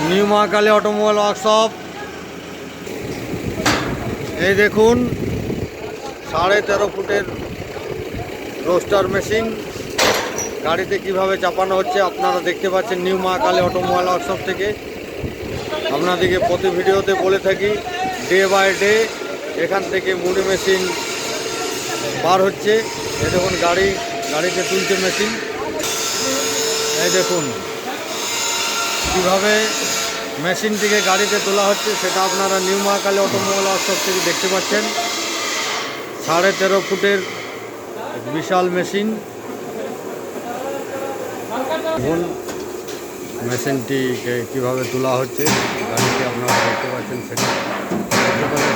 New Mahakali automobile workshop. এই দেখুন 13.5 ফুটের রোস্টার মেশিন গাড়িতে কিভাবে চাপানো হচ্ছে আপনারা দেখতে পাচ্ছেন নিউ মহাকালী অটোমোবাইল ওয়ার্কশপ থেকে। আপনাদেরকে প্রতি ভিডিওতে বলে থাকি ডে বাই ডে এখান থেকে মুড়ি মেশিন বার হচ্ছে। এই দেখুন গাড়িতে তুলছে মেশিন। এই দেখুন কীভাবে মেশিনটিকে গাড়িতে তোলা হচ্ছে সেটা আপনারা নিউ মহাকালী অটোমোবাইল ওয়ার্কশপ থেকে দেখতে পাচ্ছেন। 13.5 ফুটের বিশাল মেশিন। দেখুন মেশিনটিকে কীভাবে তোলা হচ্ছে গাড়িতে আপনারা দেখতে পাচ্ছেন সেটা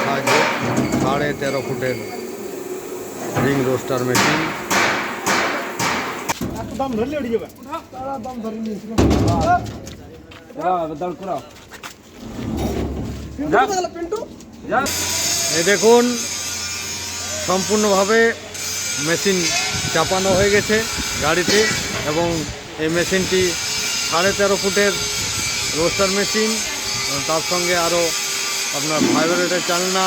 সাহায্যে 13.5 ফুটের রিং রোস্টার মেশিন। এই দেখুন সম্পূর্ণভাবে মেশিন চাপানো হয়ে গেছে গাড়িতে এবং এই মেশিনটি 13.5 ফুটের রোস্টার মেশিন। তার সঙ্গে আরও আপনার ভাইব্রেটর চালনা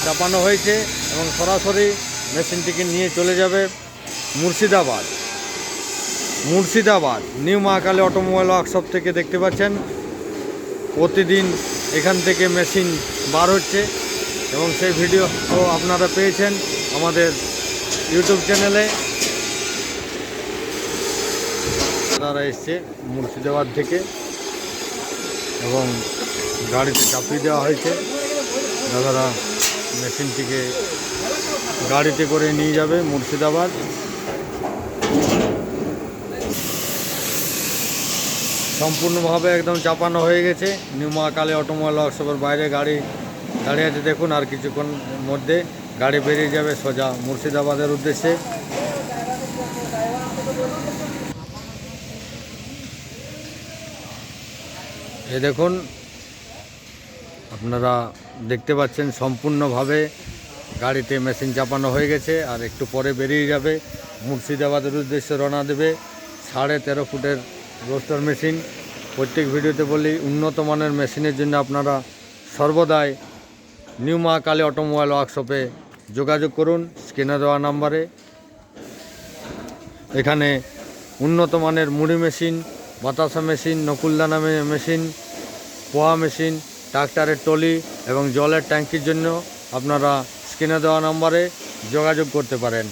চাপানো হয়েছে এবং সরাসরি মেশিনটিকে নিয়ে চলে যাবে Murshidabad new Mahakali automobile workshop থেকে দেখতে পাচ্ছেন প্রতিদিন এখান থেকে মেশিন বার হচ্ছে এবং সেই ভিডিও আপনারা পেয়েছেন আমাদের ইউটিউব চ্যানেলে। তারা এসছে মুর্শিদাবাদ থেকে এবং গাড়িতে চাপিয়ে দেওয়া হয়েছে। দাদারা মেশিনটিকে গাড়িতে করে নিয়ে যাবে মুর্শিদাবাদ। সম্পূর্ণভাবে একদম চাপানো হয়ে গেছে। নিউ মহাকালী অটোমোবাইল ওয়ার্কশপের বাইরে গাড়ি দাঁড়িয়ে আছে দেখুন। আর কিছুক্ষণ মধ্যে গাড়ি বেরিয়ে যাবে সোজা মুর্শিদাবাদের উদ্দেশ্যে। এই দেখুন আপনারা দেখতে পাচ্ছেন সম্পূর্ণভাবে গাড়িতে মেশিন চাপানো হয়ে গেছে আর একটু পরে বেরিয়ে যাবে মুর্শিদাবাদের উদ্দেশ্যে রওনা দেবে। 13.5 ফুটের রোস্টার মেশিন। প্রত্যেক ভিডিওতে বলি উন্নত মানের মেশিনের জন্য আপনারা সর্বদাই নিউ মহাকালী অটোমোবাইল ওয়ার্কশপে যোগাযোগ করুন স্ক্রিনে দেওয়া নাম্বারে। এখানে উন্নত মানের মুড়ি মেশিন, বাতাসা মেশিন, নকুলদানা মেশিন, পোহা মেশিন, ট্রাক্টরের টলি এবং জলের ট্যাঙ্কির জন্য আপনারা স্ক্রিনে দেওয়া নাম্বারে যোগাযোগ করতে পারেন।